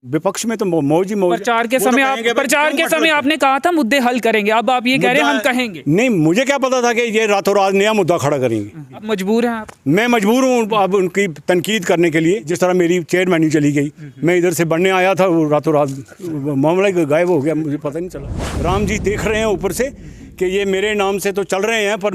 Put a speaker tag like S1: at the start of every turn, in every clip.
S1: विपक्ष में तो मौज ही मौज।
S2: प्रचार के समय आपने कहा था मुद्दे हल करेंगे, अब आप ये कह रहे हैं हम कहेंगे।
S1: नहीं, मुझे क्या पता था कि ये रातों रात नया मुद्दा खड़ा करेंगे।
S2: अब मजबूर हैं आप?
S1: मैं मजबूर हूँ अब उनकी तनकीद करने के लिए। जिस तरह मेरी चेयरमैनी चली गई, मैं इधर से बढ़ने आया था, वो रातों रात मामला गायब हो गया, मुझे पता नहीं चला। राम जी देख रहे हैं ऊपर से कि ये मेरे नाम से तो चल रहे हैं, पर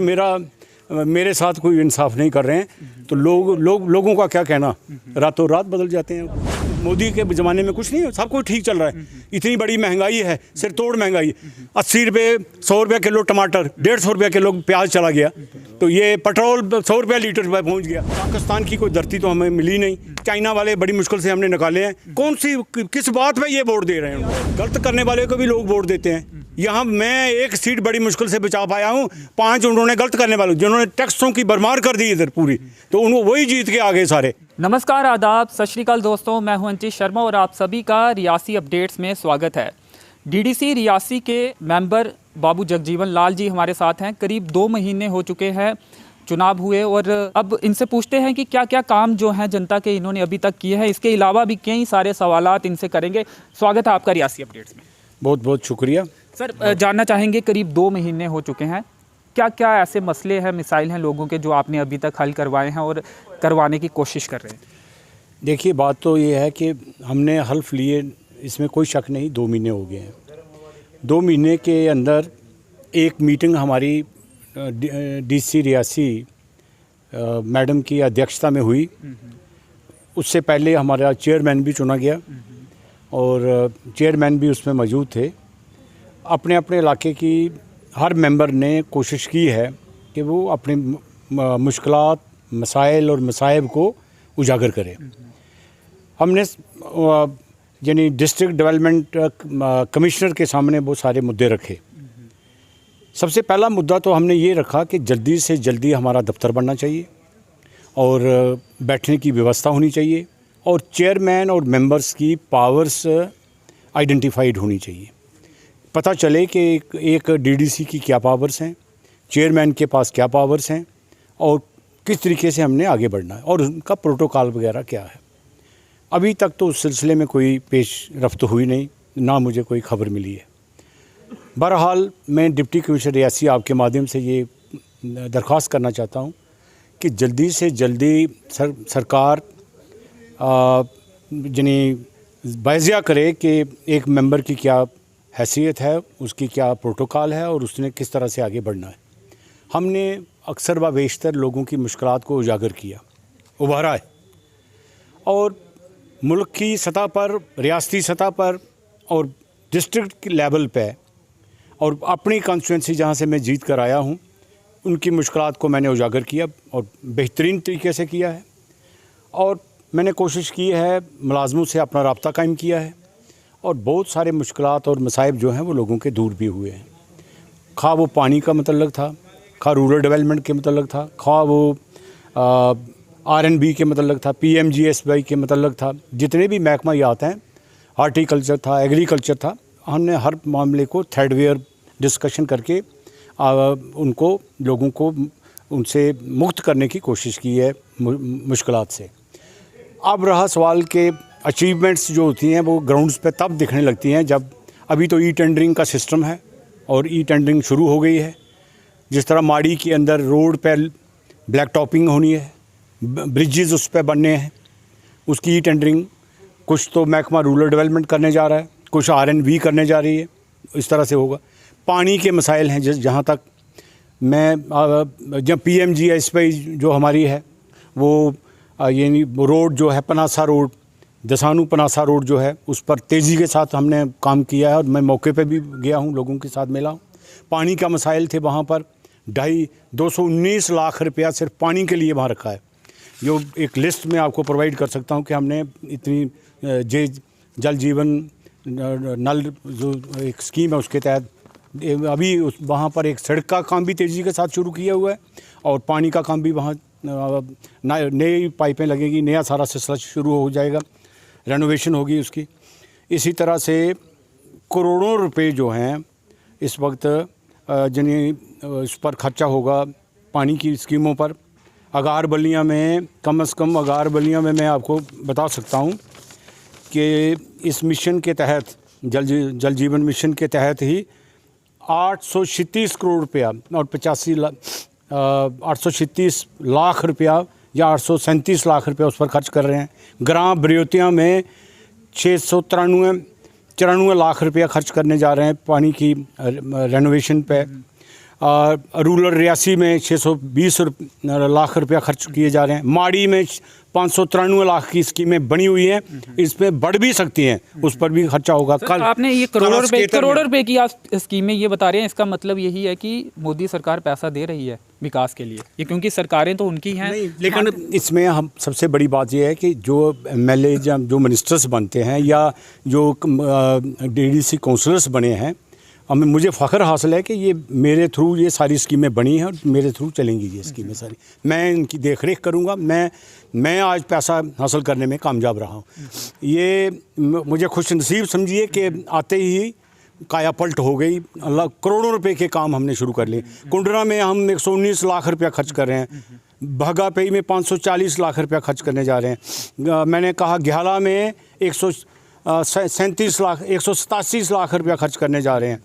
S1: मेरे साथ कोई इंसाफ नहीं कर रहे हैं। तो लोगों का क्या कहना, रातों रात बदल जाते हैं। मोदी के ज़माने में कुछ नहीं है, सब कुछ ठीक चल रहा है। इतनी बड़ी महंगाई है, सिर तोड़ महंगाई। 80 रुपये 100 रुपये किलो टमाटर, 150 रुपये किलो प्याज चला गया। तो ये पेट्रोल 100 रुपये लीटर पर पहुँच गया। पाकिस्तान की कोई धरती तो हमें मिली नहीं। चाइना वाले बड़ी मुश्किल से हमने निकाले हैं। किस बात पर ये वोट दे रहे हैं? गलत करने वाले को भी लोग वोट देते हैं। यहाँ मैं एक सीट बड़ी मुश्किल से बचा पाया हूँ, 5 उन्होंने गलत करने वाले, जिन्होंने टैक्सों की भरमार कर दी इधर पूरी, तो उनको वही जीत के आगे सारे।
S2: नमस्कार, आदाब, सत श्री अकाल दोस्तों, मैं हूं अंकित शर्मा और आप सभी का रियासी अपडेट्स में स्वागत है। डीडीसी रियासी के मेंबर बाबू जगजीवन लाल जी हमारे साथ हैं। करीब 2 महीने हो चुके हैं चुनाव हुए और अब इनसे पूछते हैं कि क्या क्या काम जो हैं जनता के इन्होंने अभी तक किए हैं। इसके अलावा भी कई सारे सवालात इनसे करेंगे। स्वागत है आपका रियासी अपडेट्स में।
S1: बहुत बहुत शुक्रिया
S2: सर। जानना चाहेंगे, करीब 2 महीने हो चुके हैं, क्या क्या ऐसे मसले हैं, मिसाइल हैं लोगों के जो आपने अभी तक हल करवाए हैं और करवाने की कोशिश कर रहे हैं?
S1: देखिए, बात तो ये है कि हमने हल्फ लिए, इसमें कोई शक नहीं। 2 महीने हो गए हैं। 2 महीने के अंदर एक मीटिंग हमारी डीसी रियासी मैडम की अध्यक्षता में हुई। उससे पहले हमारा चेयरमैन भी चुना गया और चेयरमैन भी उसमें मौजूद थे। अपने अपने इलाके की हर मेंबर ने कोशिश की है कि वो अपने मुश्किलात, मसाइल और मसाइब को उजागर करे। हमने यानी डिस्ट्रिक्ट डेवलपमेंट कमिश्नर के सामने वो सारे मुद्दे रखे। सबसे पहला मुद्दा तो हमने ये रखा कि जल्दी से जल्दी हमारा दफ्तर बनना चाहिए और बैठने की व्यवस्था होनी चाहिए और चेयरमैन और मेंबर्स की पावर्स आइडेंटिफाइड होनी चाहिए। पता चले कि एक डीडीसी की क्या पावर्स हैं, चेयरमैन के पास क्या पावर्स हैं और किस तरीके से हमने आगे बढ़ना है और उनका प्रोटोकॉल वगैरह क्या है। अभी तक तो उस सिलसिले में कोई पेश रफ्त हुई नहीं, ना मुझे कोई खबर मिली है। बहरहाल मैं डिप्टी कमिश्नर रियासी आपके माध्यम से ये दरख्वास्त करना चाहता हूँ कि जल्दी से जल्दी सरकार यानी बायज़िया करे कि एक मेंबर की क्या हैसियत है, उसकी क्या प्रोटोकॉल है और उसने किस तरह से आगे बढ़ना है। हमने अक्सर व बेशतर लोगों की मुश्किलात को उजागर किया, उभारा है और मुल्क की सतह पर, रियासती सतह पर और डिस्ट्रिक्ट लेवल पे और अपनी कॉन्स्टिट्यूंसी जहाँ से मैं जीत कर आया हूँ, उनकी मुश्किलात को मैंने उजागर किया और बेहतरीन तरीके से किया है। और मैंने कोशिश की है, मुलाज़मों से अपना राब्ता कायम किया है और बहुत सारे मुश्किलात और मसाइब जो हैं वो लोगों के दूर भी हुए हैं। खा वो पानी का मतलब था, खा रूरल डेवलपमेंट के मतलब था, खा वो RNB के मतलब था, PMGSY के मतलब था, जितने भी महकमा आते हैं, हार्टिकल्चर था, एग्रीकल्चर था, हमने हर मामले को थ्रेडवेयर डिस्कशन करके उनको लोगों को उनसे मुक्त करने की कोशिश की है मुश्किलात से। अब रहा सवाल के अचीवमेंट्स जो होती हैं वो ग्राउंड्स पे तब दिखने लगती हैं जब, अभी तो टेंडरिंग का सिस्टम है और टेंडरिंग शुरू हो गई है। जिस तरह माड़ी के अंदर रोड पे ब्लैक टॉपिंग होनी है, ब्रिजेस उस पे बनने हैं, उसकी टेंडरिंग कुछ तो महकमा रूरल डेवलपमेंट करने जा रहा है, कुछ RNB करने जा रही है। इस तरह से होगा। पानी के मसाइल हैं, जहाँ तक मैं जब PMGSY जो हमारी है वो यानी रोड जो है पनासा रोड, दसानू पनासा रोड जो है, उस पर तेज़ी के साथ हमने काम किया है और मैं मौके पे भी गया हूँ, लोगों के साथ मिला हूँ। पानी का मसाइल थे, वहाँ पर 219 लाख रुपया सिर्फ पानी के लिए वहाँ रखा है। जो एक लिस्ट में आपको प्रोवाइड कर सकता हूँ कि हमने इतनी जल जीवन नल जो एक स्कीम है उसके तहत अभी वहाँ पर एक सड़क का काम भी तेज़ी के साथ शुरू किया हुआ है और पानी का काम भी वहाँ नई पाइपें लगेगी, नया सारा सिलसिला शुरू हो जाएगा, रेनोवेशन होगी उसकी। इसी तरह से करोड़ों रुपए जो हैं इस वक्त जिन्हें इस पर खर्चा होगा पानी की स्कीमों पर। अगार बलियाँ में कम से कम, अगार बलियाँ में मैं आपको बता सकता हूँ कि इस मिशन के तहत जल जीवन मिशन के तहत ही 836 करोड़ रुपया और 836 लाख रुपया या 837 लाख रुपया उस पर खर्च कर रहे हैं। ग्राम बरियोतिया में 693 लाख रुपया खर्च करने जा रहे हैं पानी की रेनोवेशन पे। रूरल रियासी में 620 लाख रुपया खर्च किए जा रहे हैं। माड़ी में 593 लाख की स्कीमें बनी हुई हैं, इसमें बढ़ भी सकती हैं, उस पर भी खर्चा होगा।
S2: कल आपने ये करोड़ों रुपए की आप स्कीमें ये बता रहे हैं, इसका मतलब यही है कि मोदी सरकार पैसा दे रही है विकास के लिए, ये क्योंकि सरकारें तो उनकी हैं।
S1: लेकिन इसमें हम सबसे बड़ी बात ये है कि जो एमएलए जो मिनिस्टर्स बनते हैं या जो डीडीसी काउंसलर्स बने हैं, हमें मुझे फ़ख्र हासिल है कि ये मेरे थ्रू ये सारी स्कीमें बनी हैं और मेरे थ्रू चलेंगी ये स्कीमें सारी। मैं इनकी देख रेख करूँगा। मैं आज पैसा हासिल करने में कामयाब रहा हूँ। ये मुझे खुश नसीब समझिए कि आते ही काया पलट हो गई। अल्लाह, करोड़ों रुपए के काम हमने शुरू कर लिए। कुंडरा में हम 119 लाख रुपया खर्च कर रहे हैं। भगापई में 540 लाख रुपया खर्च करने जा रहे हैं। मैंने कहा ग्याला में 187 लाख रुपया खर्च करने जा रहे हैं।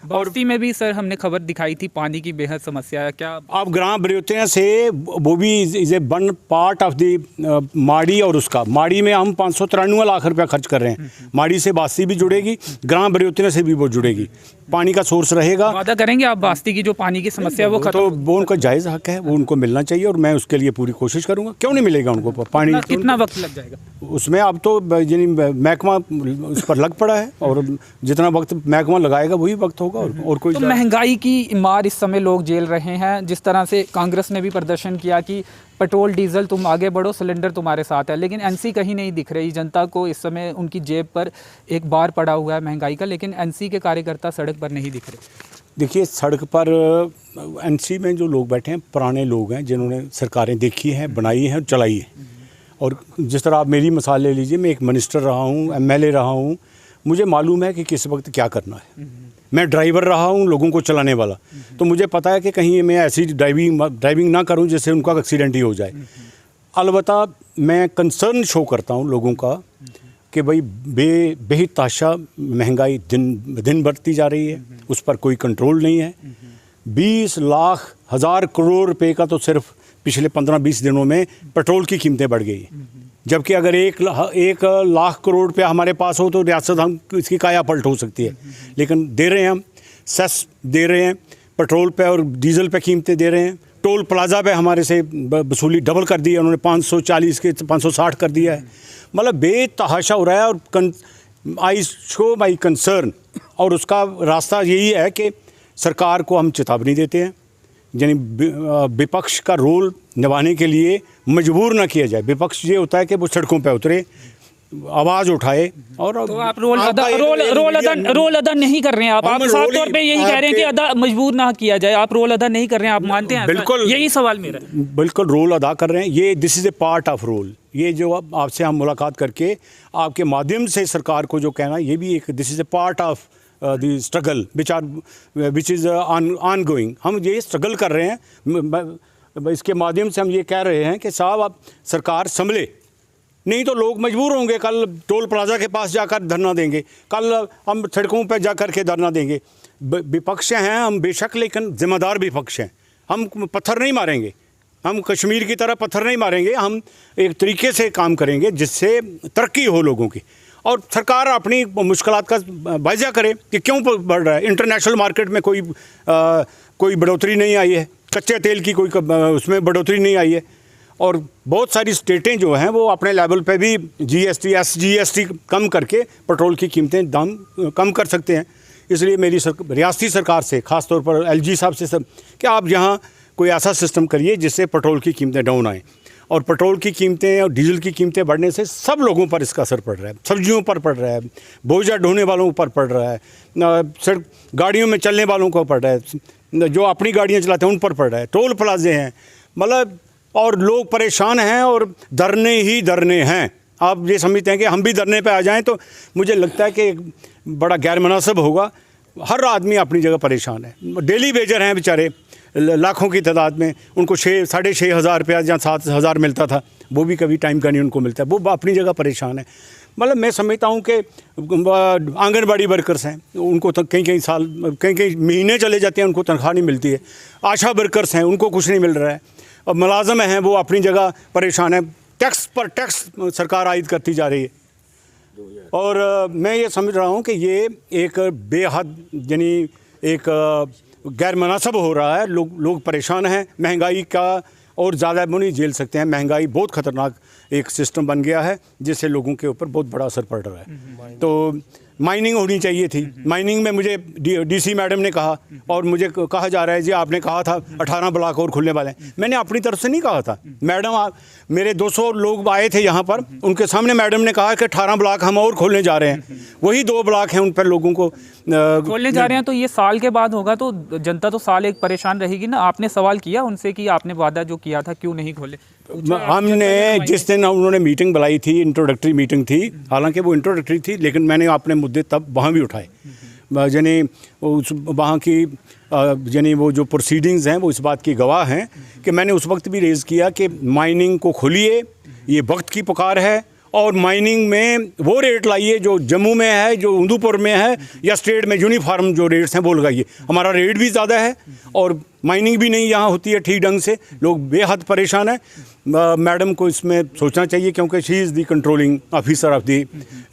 S2: बस्ती में भी सर हमने खबर दिखाई थी, पानी की बेहद समस्या है। क्या
S1: आप ग्राम बरियोतिया से वो भी is a one part of the माड़ी, और उसका माड़ी में हम 593 लाख रुपया खर्च कर रहे हैं। माड़ी से बास्ती भी जुड़ेगी, ग्राम बरियोतिया से भी वो जुड़ेगी, पानी का सोर्स रहेगा।
S2: वादा करेंगे आप बास्ती की जो पानी की समस्या है वो खत्म?
S1: तो वो उनका जायज़ हक है, वो उनको मिलना चाहिए और मैं उसके लिए पूरी कोशिश करूँगा। क्यों नहीं मिलेगा उनको पानी?
S2: कितना वक्त लग जाएगा उसमें?
S1: अब तो यानी महकमा उस पर लग पड़ा है और जितना वक्त महकमा लगाएगा वही वक्त होगा और कोई।
S2: तो महंगाई की मार इस समय लोग झेल रहे हैं। जिस तरह से कांग्रेस ने भी प्रदर्शन किया कि पेट्रोल डीजल तुम आगे बढ़ो, सिलेंडर तुम्हारे साथ है, लेकिन एनसी कहीं नहीं दिख रही। जनता को इस समय उनकी जेब पर एक बार पड़ा हुआ है महंगाई का, लेकिन एनसी के कार्यकर्ता सड़क पर नहीं दिख रहे।
S1: देखिए, सड़क पर एनसी में जो लोग बैठे हैं पुराने लोग हैं जिन्होंने सरकारें देखी हैं, बनाई हैं और चलाई है। और जिस तरह आप मेरी मिसाल ले लीजिए, मैं एक मिनिस्टर रहा हूँ, एमएलए रहा हूँ, मुझे मालूम है कि किस वक्त क्या करना है। मैं ड्राइवर रहा हूँ, लोगों को चलाने वाला, तो मुझे पता है कि कहीं मैं ऐसी ड्राइविंग ना करूँ जिससे उनका एक्सीडेंट ही हो जाए। अलबत्ता मैं कंसर्न शो करता हूँ लोगों का कि भाई बेतहाशा महंगाई दिन बढ़ती जा रही है, उस पर कोई कंट्रोल नहीं है। 20 लाख हज़ार करोड़ रुपए का तो सिर्फ पिछले 15-20 दिनों में पेट्रोल की कीमतें बढ़ गई हैं। जबकि अगर 1 लाख करोड़ रुपया हमारे पास हो तो रियासत हम इसकी काया पलट हो सकती है। लेकिन दे रहे हैं, हम सेस दे रहे हैं, पेट्रोल पे और डीजल पे कीमतें दे रहे हैं। टोल प्लाजा पे हमारे से वसूली डबल कर दी है उन्होंने, 540 के 560 कर दिया है। मतलब बेतहाशा हो रहा है और आई शो माई कंसर्न। और उसका रास्ता यही है कि सरकार को हम चेतावनी देते हैं, यानी विपक्ष का रोल निभाने के लिए मजबूर ना किया जाए। विपक्ष ये होता है कि वो सड़कों पे उतरे, आवाज़ उठाए। और
S2: तो आप रोल अदा नहीं कर रहे हैं। आप साफ तौर पे यही कह रहे हैं कि अदा मजबूर ना किया जाए। आप रोल अदा नहीं कर रहे हैं, आप मानते हैं?
S1: बिल्कुल,
S2: यही सवाल मेरा।
S1: बिल्कुल रोल अदा कर रहे हैं। ये this is a part of role. ये जो आपसे हम मुलाकात करके आपके माध्यम से सरकार को जो कहना, ये भी एक this is a part of the struggle which is on going. हम ये स्ट्रगल कर रहे हैं, इसके माध्यम से हम ये कह रहे हैं कि साहब आप सरकार संभले, नहीं तो लोग मजबूर होंगे। कल टोल प्लाजा के पास जाकर धरना देंगे, कल हम सड़कों पर जा कर के धरना देंगे। विपक्ष हैं हम बेशक, लेकिन जिम्मेदार विपक्ष हैं। हम पत्थर नहीं मारेंगे, हम कश्मीर की तरह पत्थर नहीं मारेंगे। हम एक तरीके से काम करेंगे जिससे तरक्की हो लोगों की, और सरकार अपनी मुश्किलात का वाज़ा करे कि क्यों बढ़ रहा है। इंटरनेशनल मार्केट में कोई बढ़ोतरी नहीं आई है, कच्चे तेल की कोई उसमें बढ़ोतरी नहीं आई है। और बहुत सारी स्टेटें जो हैं वो अपने लेवल पे भी जीएसटी SGST कम करके पेट्रोल की कीमतें दाम कम कर सकते हैं। इसलिए मेरी रियासती सरकार से, ख़ास तौर पर LG साहब से सब, कि आप यहाँ कोई ऐसा सिस्टम करिए जिससे पेट्रोल की कीमतें डाउन आएँ। और पेट्रोल की कीमतें और डीजल की कीमतें बढ़ने से सब लोगों पर इसका असर पड़ रहा है। सब्जियों पर पड़ रहा है, बोझा ढोने वालों पर पड़ रहा है, सड़क गाड़ियों में चलने वालों को पड़ रहा है, जो अपनी गाड़ियाँ चलाते हैं उन पर पड़ रहा है, टोल प्लाजे हैं, मतलब और लोग परेशान हैं और धरने ही धरने हैं। आप ये समझते हैं कि हम भी धरने पे आ जाएं तो मुझे लगता है कि एक बड़ा गैर मुनासिब होगा। हर आदमी अपनी जगह परेशान है। डेली वेजर हैं बेचारे लाखों की तादाद में, उनको 6,500 रुपया या 7,000 मिलता था, वो भी कभी टाइम का नहीं उनको मिलता है, वो अपनी जगह परेशान है। मतलब मैं समझता हूँ कि आंगनबाड़ी वर्कर्स हैं, उनको तो कई कई साल कई कई महीने चले जाते हैं, उनको तनख्वाह नहीं मिलती है। आशा वर्कर्स हैं, उनको कुछ नहीं मिल रहा है। और मुलाजम हैं, वो अपनी जगह परेशान है। टैक्स पर टैक्स सरकार आयद करती जा रही है। और मैं ये समझ रहा हूँ कि ये एक बेहद यानी एक गैर मुनासिब हो रहा है। लोग परेशान हैं, महंगाई का और ज़्यादा वो नहीं झेल सकते हैं। महंगाई बहुत ख़तरनाक एक सिस्टम बन गया है, जिससे लोगों के ऊपर बहुत बड़ा असर पड़ रहा है। तो माइनिंग होनी चाहिए थी। माइनिंग में मुझे डीसी मैडम ने कहा, और मुझे कहा जा रहा है जी आपने कहा था 18 ब्लॉक और खुलने वाले हैं। मैंने अपनी तरफ से नहीं कहा था। मैडम मेरे 200 लोग आए थे यहाँ पर, उनके सामने मैडम ने कहा कि 18 ब्लॉक हम और खोलने जा रहे हैं। वही 2 ब्लॉक हैं, उन पर लोगों को
S2: खोलने जा रहे हैं। तो ये साल के बाद होगा, तो जनता तो साल एक परेशान रहेगी ना। आपने सवाल किया उनसे कि आपने वादा जो किया था क्यों नहीं खोले?
S1: हमने जिस दिन उन्होंने मीटिंग बुलाई थी, इंट्रोडक्टरी मीटिंग थी, हालांकि वो इंट्रोडक्टरी थी, लेकिन मैंने अपने मुद्दे तब वहाँ भी उठाए। यानी उस वहाँ की यानी वो जो प्रोसीडिंग्स हैं वो इस बात की गवाह हैं कि मैंने उस वक्त भी रेज़ किया कि माइनिंग को खोलिए, ये वक्त की पुकार है। और माइनिंग में वो रेट लाइए जो जम्मू में है, जो उधमपुर में है, या स्टेट में यूनिफॉर्म जो रेट्स हैं वो लगाइए। हमारा रेट भी ज़्यादा है और माइनिंग भी नहीं यहाँ होती है ठीक ढंग से। लोग बेहद परेशान हैं। मैडम को इसमें सोचना चाहिए, क्योंकि she is the controlling officer of the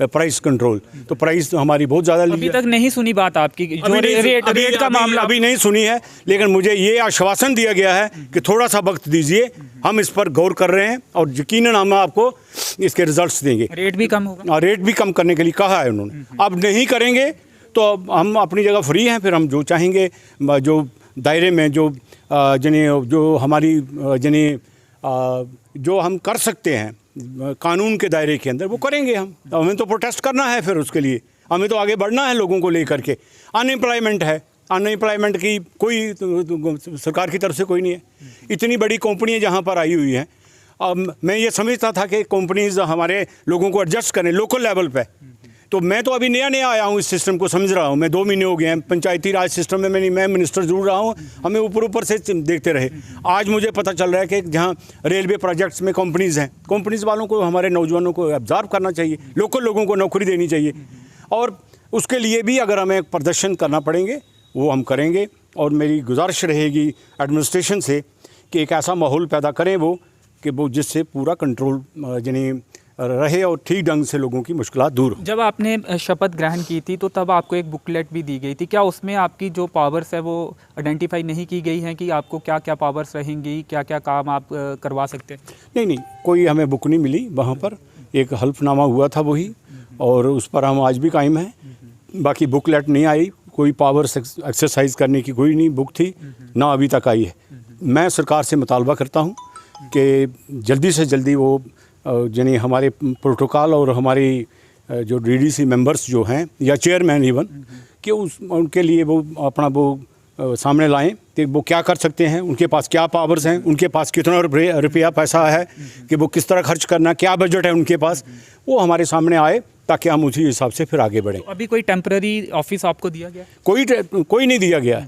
S1: price control. तो प्राइस हमारी बहुत ज़्यादा
S2: अभी तक नहीं सुनी बात आपकी जो रेट का मामला
S1: अभी नहीं सुनी है, लेकिन मुझे ये आश्वासन दिया गया है कि थोड़ा सा वक्त दीजिए, हम इस पर गौर कर रहे हैं और यकीनन हम आपको इसके रिजल्ट्स देंगे।
S2: रेट भी कम होगा?
S1: रेट भी कम करने के लिए कहा है उन्होंने। अब नहीं करेंगे तो हम अपनी जगह फ्री हैं, फिर हम जो चाहेंगे जो दायरे में जो जो हमारी जो हम कर सकते हैं कानून के दायरे के अंदर, वो करेंगे हम। हमें तो प्रोटेस्ट करना है, फिर उसके लिए हमें तो आगे बढ़ना है लोगों को लेकर के। अनएम्प्लॉयमेंट है, अनएम्प्लॉयमेंट की कोई सरकार की तरफ से कोई नहीं है। इतनी बड़ी कंपनियां जहां पर आई हुई हैं, अब मैं ये समझता था कि कंपनीज हमारे लोगों को एडजस्ट करें लोकल लेवल पे। तो मैं तो अभी नया आया हूँ, इस सिस्टम को समझ रहा हूँ। मैं 2 महीने हो गए हैं पंचायती राज सिस्टम में। मैं मिनिस्टर जरूर रहा हूँ, हमें ऊपर से देखते रहे। आज मुझे पता चल रहा है कि जहाँ रेलवे प्रोजेक्ट्स में कंपनीज़ हैं, कंपनीज़ वालों को हमारे नौजवानों को ऑब्जर्व करना चाहिए, लोकल लोगों को नौकरी देनी चाहिए। और उसके लिए भी अगर हमें प्रदर्शन करना पड़ेंगे वो हम करेंगे। और मेरी गुजारिश रहेगी एडमिनिस्ट्रेशन से कि एक ऐसा माहौल पैदा करें वो जिससे पूरा कंट्रोल यानी रहे और ठीक ढंग से लोगों की मुश्किलात दूर हो।
S2: जब आपने शपथ ग्रहण की थी तो तब आपको एक बुकलेट भी दी गई थी। क्या उसमें आपकी जो पावर्स है वो आइडेंटिफाई नहीं की गई हैं कि आपको क्या क्या पावर्स रहेंगी, क्या क्या काम आप करवा सकते हैं?
S1: नहीं, कोई हमें बुक नहीं मिली। वहाँ पर एक हल्फनामा हुआ था वही, और उस पर हम आज भी कायम हैं। बाकी बुकलेट नहीं आई, कोई पावर्स एक्सरसाइज करने की कोई नहीं बुक थी, ना अभी तक आई है। मैं सरकार से मुतालबा करता हूँ कि जल्दी से जल्दी वो यानी हमारे प्रोटोकॉल और हमारी जो डीडीसी मेंबर्स जो हैं या चेयरमैन इवन कि उनके लिए वो अपना वो सामने लाएं कि वो क्या कर सकते हैं, उनके पास क्या पावर्स हैं, उनके पास कितना रुपया पैसा है, कि वो किस तरह खर्च करना, क्या बजट है उनके पास, वो हमारे सामने आए ताकि हम उसी हिसाब से फिर आगे बढ़ें।
S2: तो अभी कोई टेम्पररी ऑफिस आपको दिया गया?
S1: कोई नहीं दिया गया।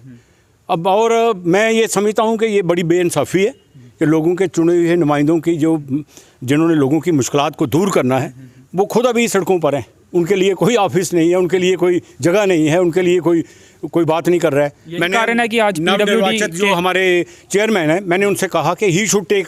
S1: अब और मैं ये समझता हूँ कि ये बड़ी बेइंसाफ़ी है कि लोगों के चुने हुए नुमाइंदों की जिन्होंने लोगों की मुश्किलात को दूर करना है, वो खुद अभी सड़कों पर हैं। उनके लिए कोई ऑफिस नहीं है, उनके लिए कोई जगह नहीं है, उनके लिए कोई बात नहीं कर रहा है।
S2: मैंने कारण है कि आज
S1: नवनिर्वाचित जो हमारे चेयरमैन हैं, मैंने उनसे कहा कि he should take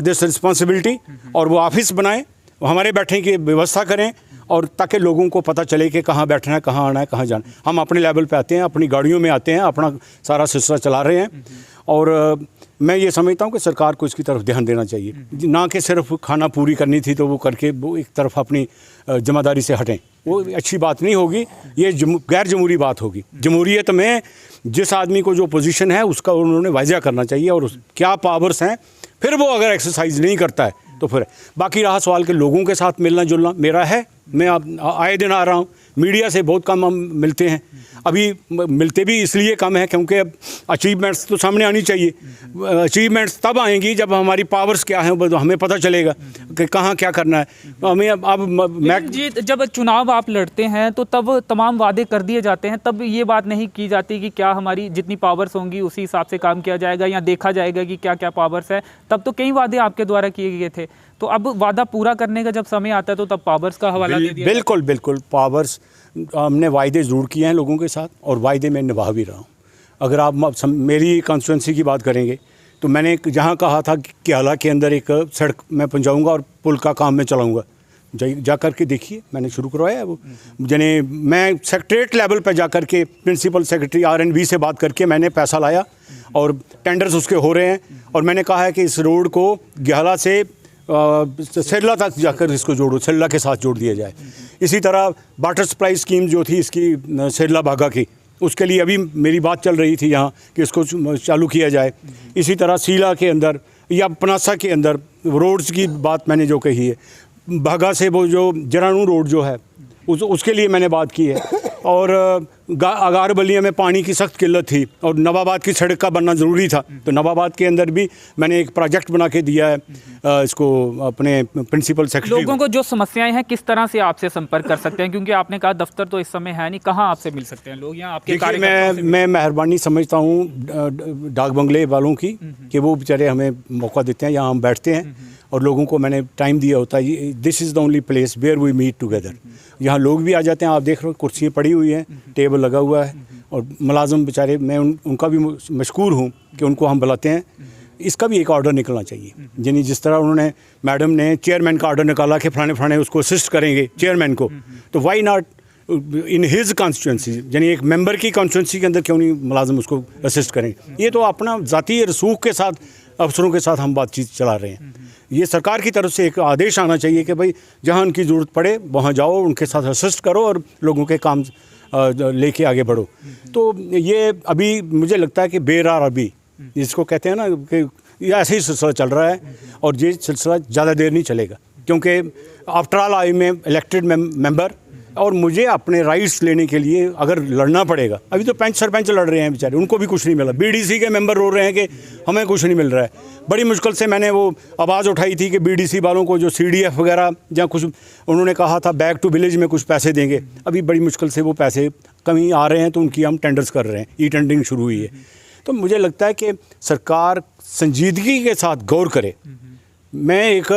S1: this responsibility और वो ऑफिस बनाएं, हमारे बैठने की व्यवस्था करें, और ताकि लोगों को पता चले कि कहाँ बैठना है, कहाँ आना है, कहाँ जाना है। हम अपने लेवल पे आते हैं, अपनी गाड़ियों में आते हैं, अपना सारा सिलसिला चला रहे हैं। और मैं ये समझता हूँ कि सरकार को इसकी तरफ ध्यान देना चाहिए, ना कि सिर्फ खाना पूरी करनी थी तो वो करके वो एक तरफ अपनी जिम्मेदारी से हटें। वो अच्छी बात नहीं होगी, ये गैर जमहूरी बात होगी। जमहूरियत में जिस आदमी को जो पोजीशन है उसका उन्होंने वाज़ह करना चाहिए और क्या पावर्स हैं। फिर वो अगर एक्सरसाइज नहीं करता है तो फिर बाकी रहा सवाल के लोगों के साथ मिलना जुलना मेरा है। मैं आए दिन आ रहा हूँ, मीडिया से बहुत कम हम मिलते हैं। अभी मिलते भी इसलिए कम है क्योंकि अब अचीवमेंट्स तो सामने आनी चाहिए। अचीवमेंट्स तब आएंगी जब हमारी पावर्स क्या हैं वो हमें पता चलेगा कि कहाँ क्या करना है। हमें अब मैं
S2: जी, जब चुनाव आप लड़ते हैं तो तब तमाम वादे कर दिए जाते हैं, तब ये बात नहीं की जाती कि क्या हमारी जितनी पावर्स होंगी उसी हिसाब से काम किया जाएगा या देखा जाएगा कि क्या क्या पावर्स है। तब तो कई वादे आपके द्वारा किए गए थे, तो अब वादा पूरा करने का जब समय आता है तो तब पावर्स का हवाला दे दिया।
S1: बिल्कुल बिल्कुल, पावर्स हमने वायदे ज़रूर किए हैं लोगों के साथ और वायदे मैं निभा भी रहा हूँ। अगर आप मेरी कॉन्स्टिट्यूंसी की बात करेंगे तो मैंने जहाँ कहा था कि हालांकि के अंदर एक सड़क मैं पहुँचाऊँगा और पुल का काम मैं चलाऊँगा, जा कर के देखिए, मैंने शुरू करवाया है वो। यानी मैं सेक्रेटरीट लेवल पर जा कर के प्रिंसिपल सेक्रेटरी RNB से बात करके मैंने पैसा लाया और टेंडर्स उसके हो रहे हैं। और मैंने कहा है कि इस रोड को ग्याला से सिरला तक जाकर इसको जोड़ो, सिरला के साथ जोड़ दिया जाए। इसी तरह वाटर सप्लाई स्कीम जो थी इसकी सिरला बागा की, उसके लिए अभी मेरी बात चल रही थी यहाँ कि इसको चालू किया जाए। इसी तरह सीला के अंदर या पनासा के अंदर रोड्स की बात मैंने जो कही है, भागा से वो जो जरानू रोड जो है उसके लिए मैंने बात की है। और अगार बलिया में पानी की सख्त किल्लत थी और नवाबाद की सड़क का बनना ज़रूरी था, तो नवाबाद के अंदर भी मैंने एक प्रोजेक्ट बना के दिया है इसको अपने प्रिंसिपल सेक्रेटरी।
S2: लोगों को जो समस्याएं हैं किस तरह से आपसे संपर्क कर सकते हैं, क्योंकि आपने कहा दफ्तर तो इस समय है नहीं, कहाँ आपसे मिल सकते हैं लोग यहाँ आपके
S1: कार्यकर्ताओं से? मैं मेहरबानी समझता हूँ डाक बंगले वालों की कि वो बेचारे हमें मौका देते हैं, यहाँ हम बैठते हैं और लोगों को मैंने टाइम दिया होता है। This is the only place where we meet together. यहाँ लोग भी आ जाते हैं, आप देख रहे हो कुर्सियाँ पड़ी हुई हैं, टेबल लगा हुआ है और मुलाजिम बेचारे, मैं उनका भी मशकूर हूँ कि उनको हम बुलाते हैं। इसका भी एक ऑर्डर निकलना चाहिए, यानी जिस तरह उन्होंने मैडम ने चेयरमैन का ऑर्डर निकाला कि फलाने फलाने उसको असिस्ट करेंगे चेयरमैन को, तो why not in his constituency, यानी एक मेंबर की कॉन्स्टिट्यूंसी के अंदर क्यों नहीं मुलाजिम उसको असिस्ट करेंगे। ये तो अपना ज़ाती रसूख के साथ अफसरों के साथ हम बातचीत चला रहे हैं। ये सरकार की तरफ से एक आदेश आना चाहिए कि भाई जहाँ उनकी ज़रूरत पड़े वहाँ जाओ, उनके साथ असिस्ट करो और लोगों के काम लेके आगे बढ़ो। तो ये अभी मुझे लगता है कि बेरार अभी जिसको कहते हैं ना कि ये ऐसे ही सिलसिला चल रहा है और ये सिलसिला ज़्यादा देर नहीं चलेगा, क्योंकि आफ्टर ऑल आई में इलेक्टेड मेंबर और मुझे अपने राइट्स लेने के लिए अगर लड़ना पड़ेगा। अभी तो पंच सरपंच लड़ रहे हैं बेचारे, उनको भी कुछ नहीं मिला। BDC के मेंबर रो रहे हैं कि हमें कुछ नहीं मिल रहा है। बड़ी मुश्किल से मैंने वो आवाज़ उठाई थी कि BDC वालों को जो CDF वगैरह या कुछ उन्होंने कहा था बैक टू विलेज में कुछ पैसे देंगे, अभी बड़ी मुश्किल से वो पैसे कमी आ रहे हैं, तो उनकी हम टेंडर्स कर रहे हैं, ई-टेंडरिंग शुरू हुई है। तो मुझे लगता है कि सरकार संजीदगी के साथ गौर करे। मैं एक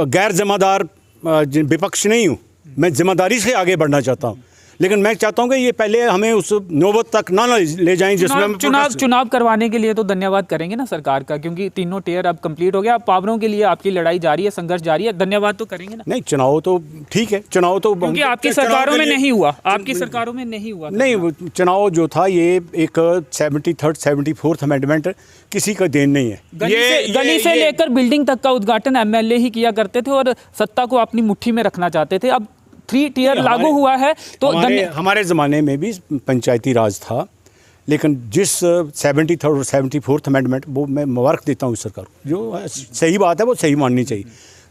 S1: गैर जिम्मेदार विपक्ष नहीं हूँ, मैं जिम्मेदारी से आगे बढ़ना चाहता हूँ, लेकिन मैं चाहता हूँ कि ये पहले हमें उस नौबत तक ना ले जाएं जिसमें
S2: चुनाव करवाने के लिए तो धन्यवाद करेंगे ना सरकार का, क्योंकि तीनों टियर अब कंप्लीट हो गया। अब पावरों के लिए आपकी लड़ाई जारी है, संघर्ष जारी है, धन्यवाद तो करेंगे ना।
S1: नहीं, चुनाव तो ठीक है, चुनाव तो
S2: क्योंकि आपकी सरकारों में नहीं हुआ, आपकी सरकारों में नहीं हुआ।
S1: नहीं, चुनाव जो था ये एक 73rd 74th अमेंडमेंट किसी का देन नहीं है।
S2: गली से लेकर बिल्डिंग तक का उद्घाटन MLA ही किया करते थे और सत्ता को अपनी मुट्ठी में रखना चाहते थे। अब 3 टियर लागू हुआ है तो
S1: हमारे ज़माने में भी पंचायती राज था, लेकिन जिस 73rd और 74th अमेंडमेंट, वो मैं मुबारक देता हूँ इस सरकार को, जो सही बात है वो सही माननी चाहिए।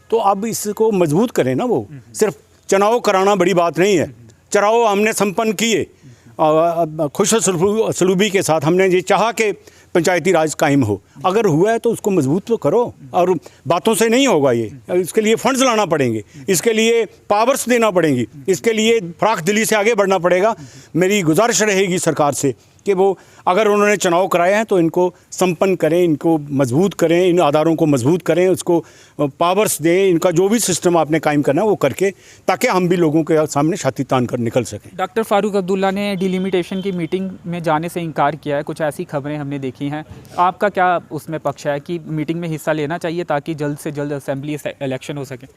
S1: तो अब इसको मजबूत करें ना, वो सिर्फ चुनाव कराना बड़ी बात नहीं है। चुनाव हमने संपन्न किए खुश सलूबी के साथ, हमने ये चाहा कि पंचायती राज कायम हो। अगर हुआ है तो उसको मजबूत तो करो, और बातों से नहीं होगा ये। इसके लिए फंड्स लाना पड़ेंगे, इसके लिए पावर्स देना पड़ेंगी, इसके लिए फराख दिली से आगे बढ़ना पड़ेगा। मेरी गुजारिश रहेगी सरकार से कि वो अगर उन्होंने चुनाव कराए हैं तो इनको संपन्न करें, इनको मजबूत करें, इन आधारों को मजबूत करें, उसको पावर्स दें, इनका जो भी सिस्टम आपने कायम करना है वो करके, ताकि हम भी लोगों के सामने छाती तान कर निकल सकें।
S2: डॉक्टर फारूक अब्दुल्ला ने डिलिमिटेशन की मीटिंग में जाने से इनकार किया है, कुछ ऐसी खबरें हमने देखी हैं। आपका क्या उसमें पक्ष है कि मीटिंग में हिस्सा लेना चाहिए ताकि जल्द से जल्द असेंबली इलेक्शन हो सके?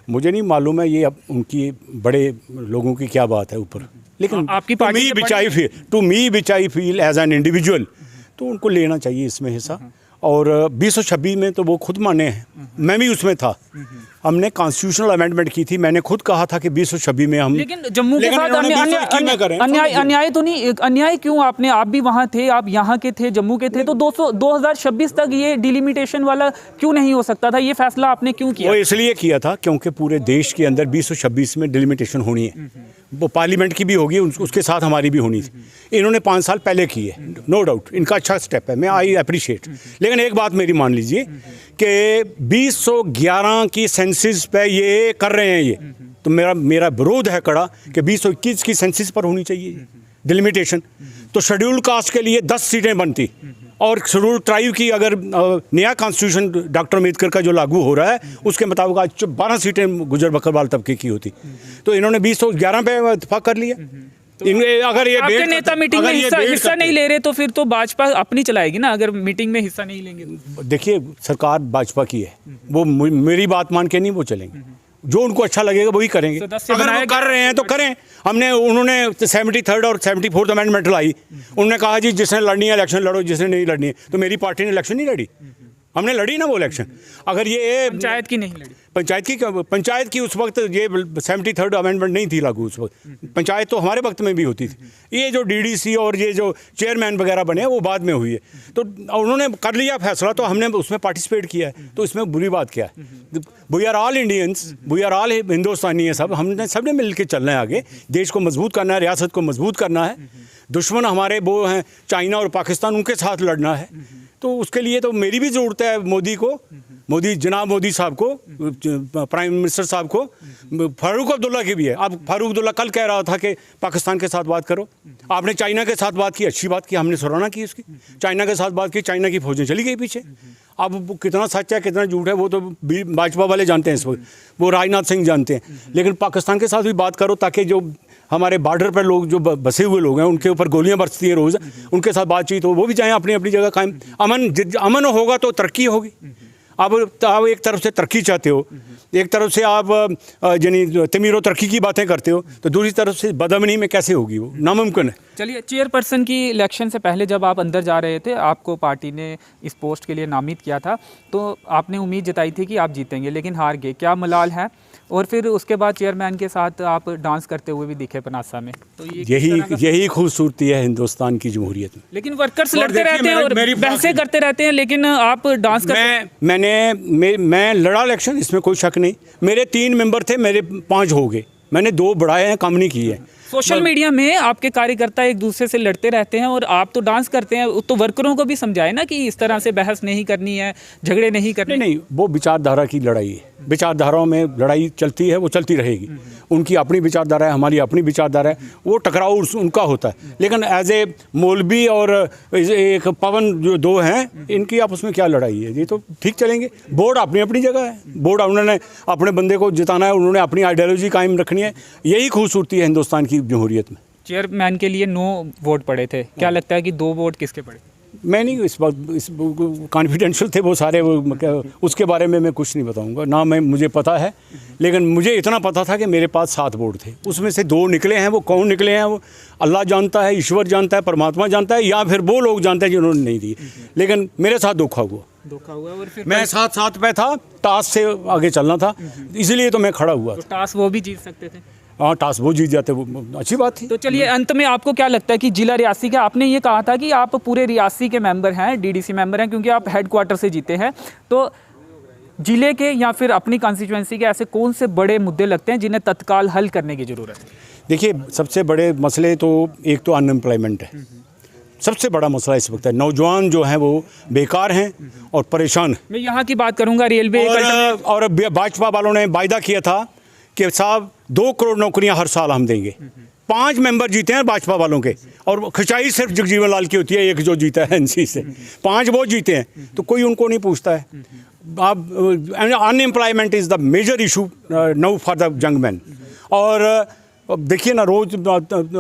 S1: मुझे नहीं मालूम है ये अब उनकी बड़े लोगों की क्या बात है ऊपर, लेकिन
S2: आपकी
S1: to me which I feel as an individual, तो उनको लेना चाहिए इसमें हिस्सा। और 226 में तो वो खुद माने हैं, मैं भी उसमें था। हमने कॉन्स्टिट्यूशनल अमेंडमेंट की थी, मैंने खुद कहा था कि 226 में हम,
S2: लेकिन जम्मू के साथ अन्याय तो नहीं, अन्याय क्यों? आप भी वहाँ थे, आप यहाँ के थे, जम्मू के थे, तो 2026 तक ये डिलिमिटेशन वाला क्यों नहीं हो सकता था? ये फैसला आपने क्यों किया?
S1: वो इसलिए किया था क्योंकि पूरे देश के अंदर 226 में डिलिमिटेशन होनी है, वो पार्लियामेंट की भी होगी, उसके साथ हमारी भी होनी थी। इन्होंने 5 साल पहले की है, नो डाउट, इनका अच्छा स्टेप है, मैं आई अप्रिशिएट। लेकिन एक बात मेरी मान लीजिए कि 2011 की सेंसिस पे ये कर रहे हैं ये, तो मेरा विरोध है कड़ा कि 2021 की सेंसिस पर होनी चाहिए डिलिमिटेशन। तो शेड्यूल्ड कास्ट के लिए 10 सीटें बनती और शेड्यूल ट्राइब की अगर नया कॉन्स्टिट्यूशन डॉक्टर अम्बेडकर का जो लागू हो रहा है उसके मुताबिक आज 12 सीटें गुजर बकरवाल तबके की होती, तो इन्होंने 2011 पे इत्तेफाक कर लिया। अगर ये
S2: आपके नेता मीटिंग में हिस्सा नहीं ले रहे तो फिर तो भाजपा अपनी चलाएगी ना, अगर मीटिंग में हिस्सा नहीं लेंगे।
S1: देखिए सरकार भाजपा की है, वो मेरी बात मान के नहीं वो चलेंगे, जो उनको अच्छा लगेगा वही करेंगे। अगर वो कर रहे हैं तो करें। उन्होंने 73rd और 74th अमेंडमेंट लाई, उन्होंने कहा जी जिसने लड़नी है इलेक्शन लड़ो, जिसने नहीं लड़नी है, तो मेरी पार्टी ने इलेक्शन नहीं लड़ी, हमने लड़ी ना वो इलेक्शन। अगर ये
S2: पंचायत की नहीं लड़ी,
S1: पंचायत की उस वक्त ये 73rd अमेंडमेंट नहीं थी लागू उस वक्त, पंचायत तो हमारे वक्त में भी होती थी। ये जो डीडीसी और ये जो चेयरमैन वगैरह बने वो बाद में हुई है, तो उन्होंने कर लिया फैसला, तो हमने उसमें पार्टिसिपेट किया है, तो इसमें बुरी बात क्या है। We are all Indians, we are all Hindustani है सब, हमने सबने मिल के चलना है आगे, देश को मजबूत करना है, रियासत को मजबूत करना है। दुश्मन हमारे वो हैं चाइना और पाकिस्तान, उनके साथ लड़ना है, तो उसके लिए तो मेरी भी ज़रूरत है मोदी को, जनाब मोदी साहब को, प्राइम मिनिस्टर साहब को, फारूक अब्दुल्ला की भी है। अब फारूक अब्दुल्ला कल कह रहा था कि पाकिस्तान के साथ बात करो, आपने चाइना के साथ बात की, अच्छी बात की, हमने सराहना की उसकी। चाइना के साथ बात की, चाइना की फौजें चली गई पीछे। अब कितना सच है कितना झूठ है वो तो भाजपा वाले जानते हैं इस वक्त, वो राजनाथ सिंह जानते हैं, लेकिन पाकिस्तान के साथ भी बात करो ताकि जो हमारे बॉर्डर पर लोग जो बसे हुए लोग हैं उनके ऊपर गोलियां बरसती हैं रोज़, उनके साथ बातचीत हो, वो भी जाएँ अपनी अपनी जगह कायम। अमन होगा तो तरक्की होगी। अब आप एक तरफ से तरक्की चाहते हो, एक तरफ से आप यानी तमीर तरक्की की बातें करते हो, तो दूसरी तरफ से बदअमनी में कैसे होगी, वो नामुमकिन है।
S2: चलिए, चेयरपर्सन की इलेक्शन से पहले जब आप अंदर जा रहे थे, आपको पार्टी ने इस पोस्ट के लिए नामित किया था, तो आपने उम्मीद जताई थी कि आप जीतेंगे, लेकिन हार गए, क्या मलाल है? और फिर उसके बाद चेयरमैन के साथ आप डांस करते हुए भी दिखे पनासा में, तो
S1: यही खूबसूरती है हिंदुस्तान की जमहूरियत में।
S2: लेकिन वर्कर्स लड़ते रहते हैं और बहसें करते रहते हैं, लेकिन आप डांस करते।
S1: मैं लड़ा इलेक्शन, इसमें कोई शक नहीं। मेरे 3 मेंबर थे, मेरे 5 हो गए, मैंने 2 बढ़ाए हैं, कम नहीं किए हैं।
S2: सोशल मीडिया में आपके कार्यकर्ता एक दूसरे से लड़ते रहते हैं और आप तो डांस करते हैं, तो वर्करों को भी समझाए ना कि इस तरह से बहस नहीं करनी है, झगड़े नहीं करने।
S1: नहीं, वो विचारधारा की लड़ाई है, विचारधाराओं में लड़ाई चलती है, वो चलती रहेगी। उनकी अपनी विचारधारा है, हमारी अपनी विचारधारा है, वो टकराव उनका होता है। लेकिन एज ए मौलवी और एक पवन जो 2 हैं, इनकी आपस में क्या लड़ाई है, ये तो ठीक चलेंगे। बोर्ड अपनी अपनी जगह है, बोर्ड उन्होंने अपने बंदे को जिताना है, उन्होंने अपनी आइडियोलॉजी कायम रखनी है, यही खूबसूरती है हिंदुस्तान की जमहूरियत में।
S2: चेयरमैन के लिए 9 वोट पड़े थे, क्या लगता है कि 2 वोट किसके पड़े?
S1: मैं नहीं इस कॉन्फिडेंशियल थे वो सारे, उसके बारे में मैं कुछ नहीं बताऊंगा ना, मुझे पता है, लेकिन मुझे इतना पता था कि मेरे पास 7 वोट थे, उसमें से 2 निकले हैं। वो कौन निकले हैं वो अल्लाह जानता है, ईश्वर जानता है, परमात्मा जानता है, या फिर वो लोग जानते हैं जिन्होंने नहीं दिए, लेकिन मेरे साथ धोखा हुआ। और फिर मैं 7 पे था, टास्क से आगे चलना था, इसलिए तो मैं खड़ा हुआ।
S2: तो टास्क वो भी जीत सकते थे।
S1: हाँ, टास्क वो जीत जाते, वो अच्छी बात थी।
S2: तो चलिए, अंत में आपको क्या लगता है कि जिला रियासी का, आपने ये कहा था कि आप पूरे रियासी के मेंबर हैं, डीडीसी मेंबर हैं, क्योंकि आप हेडक्वार्टर से जीते हैं, तो जिले के या फिर अपनी कॉन्स्टिट्यूएंसी के ऐसे कौन से बड़े मुद्दे लगते हैं जिन्हें तत्काल हल करने की ज़रूरत है?
S1: देखिए, सबसे बड़े मसले तो एक तो अनएम्प्लॉयमेंट है, सबसे बड़ा मसला इस वक्त है। नौजवान जो हैं वो बेकार हैं और परेशान।
S2: मैं यहाँ की बात करूँगा, रेलवे
S1: और भाजपा वालों ने वायदा किया था कि साहब 2 करोड़ नौकरियां हर साल हम देंगे। 5 मेंबर जीते हैं भाजपा वालों के, और खिंचाई सिर्फ जगजीवन लाल की होती है, एक जो जीता है एनसी से, 5 वो जीते हैं, तो कोई उनको नहीं पूछता है। अब unemployment is the major issue now for the young man. और देखिए ना, रोज़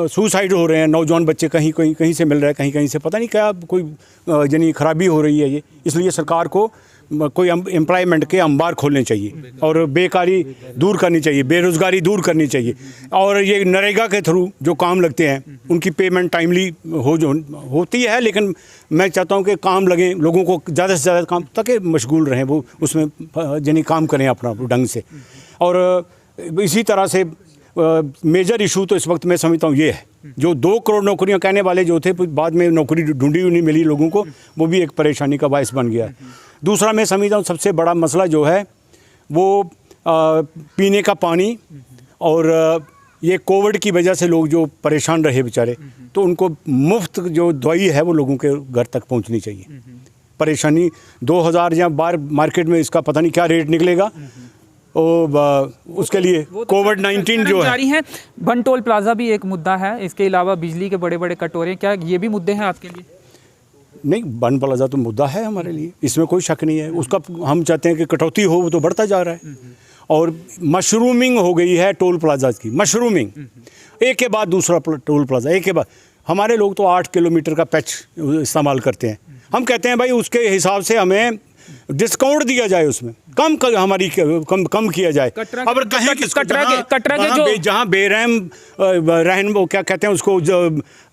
S1: सुसाइड हो रहे हैं नौजवान बच्चे, कहीं से मिल रहा है, कहीं से, पता नहीं क्या कोई यानी खराबी हो रही है ये। इसलिए सरकार को कोई एम्प्लॉयमेंट के अंबार खोलने चाहिए और बेकारी दूर करनी चाहिए, बेरोज़गारी दूर करनी चाहिए, और ये नरेगा के थ्रू जो काम लगते हैं उनकी पेमेंट टाइमली होती है, लेकिन मैं चाहता हूँ कि काम लगे, लोगों को ज़्यादा से ज़्यादा काम, ताकि मशगूल रहें, वो उसमें यानी काम करें अपना ढंग से। और इसी तरह से मेजर इशू तो इस वक्त मैं समझता हूँ ये है, जो 2 करोड़ नौकरियां कहने वाले जो थे, बाद में नौकरी ढूंढी नहीं मिली लोगों को, वो भी एक परेशानी का बायस बन गया। दूसरा मैं समझता हूँ सबसे बड़ा मसला जो है वो पीने का पानी, और ये कोविड की वजह से लोग जो परेशान रहे बेचारे, तो उनको मुफ्त जो दवाई है वो लोगों के घर तक पहुँचनी चाहिए। परेशानी 2000 या बाहर मार्केट में इसका पता नहीं क्या रेट निकलेगा, उसके लिए कोविड-19 जो है।
S2: बनटोल प्लाजा भी एक मुद्दा है, इसके अलावा बिजली के बड़े बड़े कटोरे, क्या ये भी मुद्दे हैं आपके लिए?
S1: नहीं, बन प्लाजा तो मुद्दा है हमारे लिए, इसमें कोई शक नहीं है। उसका हम चाहते हैं कि कटौती हो, वो तो बढ़ता जा रहा है। और मशरूमिंग हो गई है टोल प्लाजा की, मशरूमिंग, एक के बाद दूसरा टोल प्लाजा, एक के बाद। हमारे लोग तो 8 किलोमीटर का पैच इस्तेमाल करते हैं। हम कहते हैं भाई उसके हिसाब से हमें डिस्काउंट दिया जाए, उसमें हमारी कम किया जाए। अब कहीं
S2: कटरा के
S1: जहाँ बेरहम रहन, वो क्या कहते हैं उसको,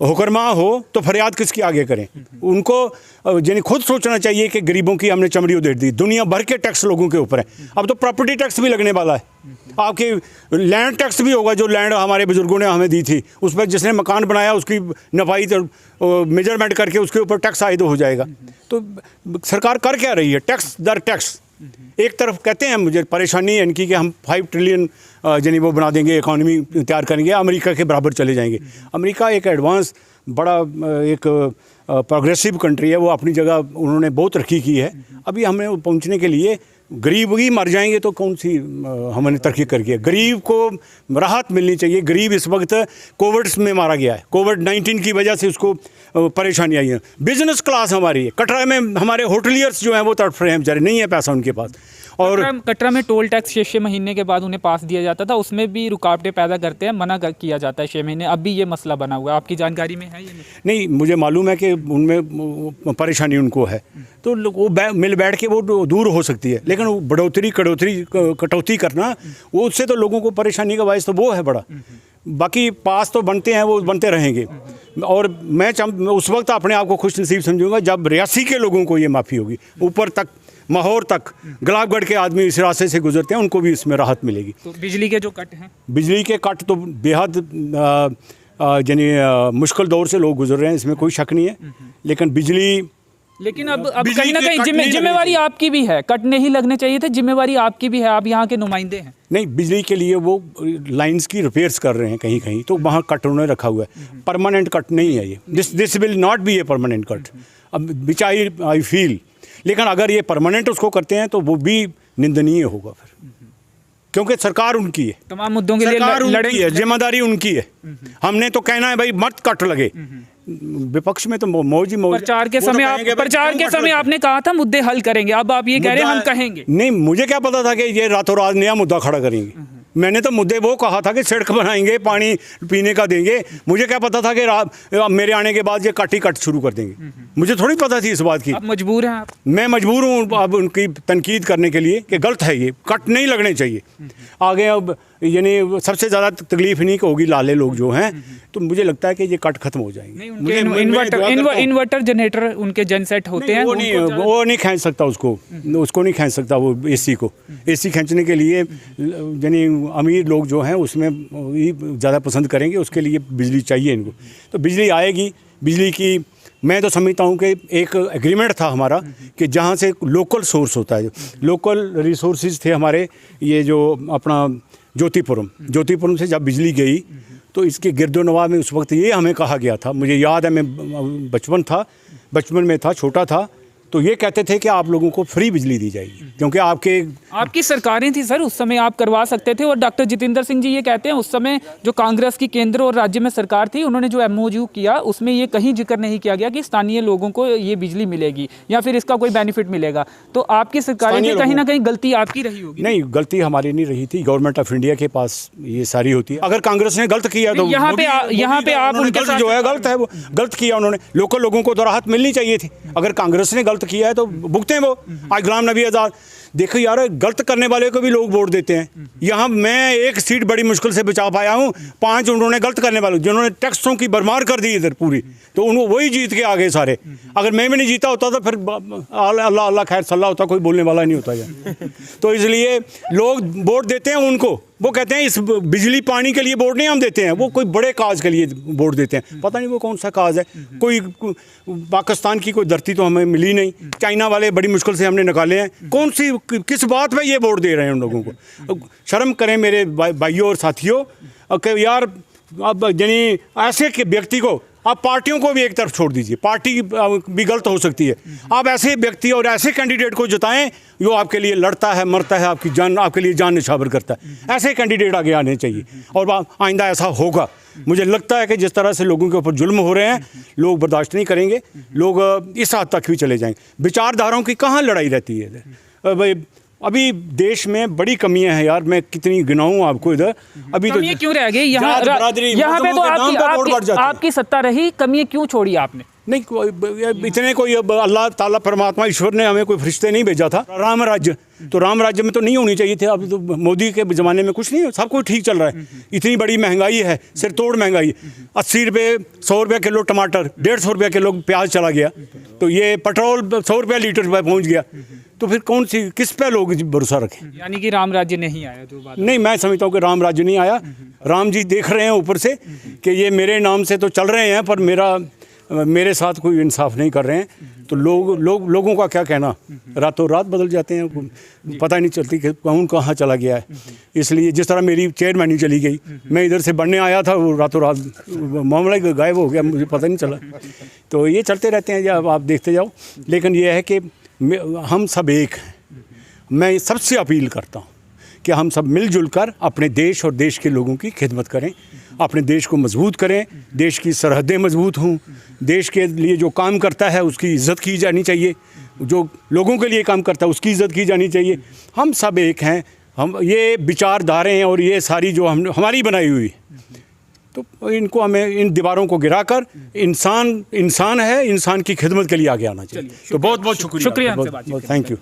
S1: हुक्रमा हो तो फरियाद किसकी आगे करें? उनको यानी खुद सोचना चाहिए कि गरीबों की हमने चमड़ी उधेड़ दी। दुनिया भर के टैक्स लोगों के ऊपर है। अब तो प्रॉपर्टी टैक्स भी लगने वाला है, आपकी लैंड टैक्स भी होगा। जो लैंड हमारे बुजुर्गों ने हमें दी थी, उस पर जिसने मकान बनाया उसकी नफाई मेजरमेंट करके उसके ऊपर टैक्स आयद हो जाएगा। तो सरकार कर क्या रही है? टैक्स दर टैक्स। एक तरफ कहते हैं मुझे परेशानी है इनकी कि हम 5 ट्रिलियन यानी वो बना देंगे, इकॉनमी तैयार करेंगे, अमेरिका के बराबर चले जाएंगे। अमेरिका एक एडवांस बड़ा एक प्रोग्रेसिव कंट्री है, वो अपनी जगह उन्होंने बहुत तरक्की की है। अभी हमें पहुंचने के लिए गरीब ही मर जाएंगे तो कौन सी हमने तरक्की करके है? गरीब को राहत मिलनी चाहिए। गरीब इस वक्त कोविड में मारा गया है, कोविड-19 की वजह से उसको परेशानी आई है। बिजनेस क्लास हमारी है, कटरा में हमारे होटलियर्स जो हैं वो तड़फ रहे हैं बेचारे, नहीं है पैसा उनके पास। और
S2: कटरा में टोल टैक्स 6 महीने के बाद उन्हें पास दिया जाता था, उसमें भी रुकावटें पैदा करते हैं, किया जाता है 6 महीने। अब भी ये मसला बना हुआ है, आपकी जानकारी में है ये?
S1: नहीं, मुझे मालूम है कि उनमें परेशानी उनको है, तो वो मिल बैठ के वो दूर हो सकती है। लेकिन वो कटौती करना, वो उससे तो लोगों को परेशानी का बायस तो वो है बड़ा। बाकी पास तो बनते हैं, वो बनते रहेंगे। और मैं उस वक्त अपने आप को खुश नसीब समझूंगा जब रियासी के लोगों को ये माफ़ी होगी। ऊपर तक, माहौर तक, गुलाबगढ़ के आदमी इस रास्ते से गुजरते हैं, उनको भी इसमें राहत मिलेगी।
S2: तो बिजली के जो कट हैं,
S1: बिजली के कट तो बेहद यानी मुश्किल दौर से लोग गुजर रहे हैं, इसमें कोई शक नहीं है। लेकिन अब
S2: कहीं ना कहीं जिम्मेवारी आपकी भी है। कट नहीं लगने चाहिए थे, जिम्मेवारी आपकी भी है, आप यहाँ के नुमाइंदे हैं।
S1: नहीं, बिजली के लिए वो लाइंस की रिपेयर्स कर रहे हैं कहीं कहीं, तो वहाँ कट उन्होंने रखा हुआ है। परमानेंट कट नहीं है ये, this will not be a permanent cut, अब विच आई फील। लेकिन अगर ये परमानेंट उसको करते हैं तो वो भी निंदनीय होगा फिर, क्योंकि सरकार उनकी है,
S2: तमाम मुद्दों के लिए
S1: उनकी है, जिम्मेदारी उनकी है। हमने तो कहना है भाई मत कट लगे, विपक्ष में तो मौज ही मौज।
S2: प्रचार के समय आपने कहा था मुद्दे हल करेंगे, अब आप ये कह रहे हैं हम कहेंगे।
S1: नहीं, मुझे क्या पता था कि ये रातों रात नया मुद्दा खड़ा करेंगे। मैंने तो मुद्दे वो कहा था कि सड़क बनाएंगे, पानी पीने का देंगे। मुझे क्या पता था कि मेरे आने के बाद ये कट शुरू कर देंगे। मुझे थोड़ी पता थी इस बात की।
S2: आप मजबूर हैं? आप?
S1: मैं मजबूर हूँ अब उनकी तनकीद करने के लिए कि गलत है, ये कट नहीं लगने चाहिए। आगे अब यानी सबसे ज़्यादा तकलीफ इन्हीं को होगी, लाले लोग जो हैं। तो मुझे लगता है कि ये कट खत्म हो जाएंगे।
S2: इन्वर्टर जनरेटर उनके जनसेट होते हैं,
S1: वो नहीं खींच सकता उसको नहीं खींच सकता वो एसी को। एसी खींचने के लिए यानी अमीर लोग जो हैं उसमें ही ज़्यादा पसंद करेंगे, उसके लिए बिजली चाहिए इनको। तो बिजली आएगी। बिजली की मैं तो समझता हूँ कि एक एग्रीमेंट था हमारा कि जहाँ से लोकल सोर्स होता है, लोकल रिसोर्सेज थे हमारे। ये जो अपना ज्योतिपुरम से जब बिजली गई तो इसके गिरदोनवा में उस वक्त ये हमें कहा गया था, मुझे याद है, मैं बचपन में था, छोटा था, तो ये कहते थे कि आप लोगों को फ्री बिजली दी जाएगी, क्योंकि आपकी
S2: सरकारें थी सर उस समय, आप करवा सकते थे। और डॉक्टर जितेंद्र सिंह जी ये कहते हैं उस समय जो कांग्रेस की केंद्र और राज्य में सरकार थी, उन्होंने जो MOU किया उसमें ये कहीं जिक्र नहीं किया गया कि स्थानीय लोगों को ये बिजली मिलेगी या फिर इसका कोई बेनिफिट मिलेगा। तो आपकी सरकारें की कहीं ना कहीं गलती आपकी रही होगी।
S1: नहीं, गलती हमारी नहीं रही थी, गवर्नमेंट ऑफ इंडिया के पास ये सारी होती है। अगर कांग्रेस ने गलत किया तो
S2: यहाँ पे आप उनके साथ
S1: जो है गलत है, वो गलत किया उन्होंने। लोकल लोगों को तो राहत मिलनी चाहिए थी। अगर कांग्रेस ने गलत किया है तो भुगते हैं वो। आज गुलाम नबी आज़ाद, देखो यार, गलत करने वाले को भी लोग वोट देते हैं। यहाँ मैं एक सीट बड़ी मुश्किल से बचा पाया हूँ, 5 उन्होंने गलत करने वाले, जिन्होंने टैक्सों की भरमार कर दी इधर पूरी, तो उनको वही जीत के आगे सारे। अगर मैं भी नहीं जीता होता तो फिर अल्लाह खैर सल्ला होता, कोई बोलने वाला नहीं होता यार। तो इसलिए लोग वोट देते हैं उनको। वो कहते हैं इस बिजली पानी के लिए वोट नहीं हम देते हैं, वो कोई बड़े काज के लिए वोट देते हैं। पता नहीं वो कौन सा काज है। कोई पाकिस्तान की कोई धरती तो हमें मिली नहीं, चाइना वाले बड़ी मुश्किल से हमने निकाले हैं। कौन सी किस बात पे ये वोट दे रहे हैं उन लोगों को? शर्म करें मेरे भाइयों और साथियों कि यार अब यानी ऐसे के व्यक्ति को आप पार्टियों को भी एक तरफ छोड़ दीजिए, पार्टी भी गलत हो सकती है। आप ऐसे व्यक्ति और ऐसे कैंडिडेट को जिताएं जो आपके लिए लड़ता है, मरता है, आपकी जान, आपके लिए जान निछावर करता है। ऐसे कैंडिडेट आगे आने चाहिए और आइंदा ऐसा होगा। मुझे लगता है कि जिस तरह से लोगों के ऊपर जुल्म हो रहे हैं, लोग बर्दाश्त नहीं करेंगे, लोग इस हद तक भी चले जाएंगे। विचारधाराओं की कहाँ लड़ाई रहती है भाई? अभी देश में बड़ी कमियां हैं यार, मैं कितनी गिनाऊं आपको इधर। अभी तो
S2: कमियां क्यों रह गई यहाँ
S1: जात बरादरी,
S2: यहाँ पे? तो
S1: वोट बढ़ जाते हैं।
S2: आपकी सत्ता रही, कमियां क्यों छोड़ी आपने?
S1: नहीं, इतने कोई अल्लाह ताला परमात्मा ईश्वर ने हमें कोई फरिश्ते नहीं भेजा था। राम राज्य, तो राम राज्य में तो नहीं होनी चाहिए थे। अब तो मोदी के ज़माने में कुछ नहीं, सब कुछ ठीक चल रहा है। इतनी बड़ी महंगाई है, सिर तोड़ महंगाई। 80 रुपये 100 रुपये किलो टमाटर, 150 रुपये किलो प्याज चला गया, तो ये पेट्रोल 100 रुपये लीटर पे पहुँच गया। तो फिर कौन सी, किस पे लोग भरोसा रखें?
S2: यानी कि राम राज्य नहीं आया, जो बात
S1: नहीं, मैं समझता हूँ कि राम राज्य नहीं आया। राम जी देख रहे हैं ऊपर से कि ये मेरे नाम से तो चल रहे हैं, पर मेरे साथ कोई इंसाफ नहीं कर रहे हैं। तो लोगों का क्या कहना, रातों रात बदल जाते हैं, पता ही नहीं चलती कि कौन कहाँ चला गया है। इसलिए जिस तरह मेरी चेयरमैनी चली गई, मैं इधर से बढ़ने आया था, वो रातों रात मामला गायब हो गया, मुझे पता नहीं चला। तो ये चलते रहते हैं, जब आप देखते जाओ। लेकिन ये है कि हम सब एक हैं। मैं सबसे अपील करता हूँ कि हम सब मिलजुल कर अपने देश और देश के लोगों की खिदमत करें, अपने देश को मजबूत करें, देश की सरहदें मजबूत हों, देश के लिए जो काम करता है उसकी इज़्ज़त की जानी चाहिए, जो लोगों के लिए काम करता है उसकी इज़्ज़त की जानी चाहिए। हम सब एक हैं। हम ये विचारधाराएं और ये सारी जो हमारी बनाई हुई, तो इनको हमें, इन दीवारों को गिराकर इंसान है, इंसान की खिदमत के लिए आगे आना चाहिए। तो बहुत बहुत शुक्रिया, थैंक यू।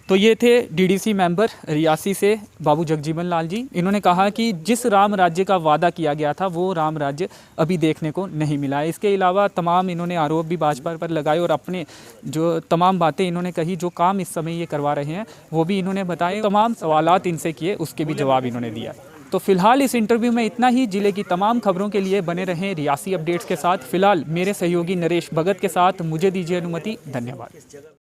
S2: तो ये थे डीडीसी मेंबर रियासी से बाबू जगजीवन लाल जी। इन्होंने कहा कि जिस राम राज्य का वादा किया गया था वो राम राज्य अभी देखने को नहीं मिला है। इसके अलावा तमाम इन्होंने आरोप भी भाजपा पर लगाए और अपने जो तमाम बातें इन्होंने कही, जो काम इस समय ये करवा रहे हैं वो भी इन्होंने बताए। तमाम सवालात इनसे किए, उसके भी जवाब इन्होंने दिया। तो फिलहाल इस इंटरव्यू में इतना ही। जिले की तमाम खबरों के लिए बने रहें रियासी अपडेट्स के साथ। फिलहाल मेरे सहयोगी नरेश भगत के साथ मुझे दीजिए अनुमति। धन्यवाद।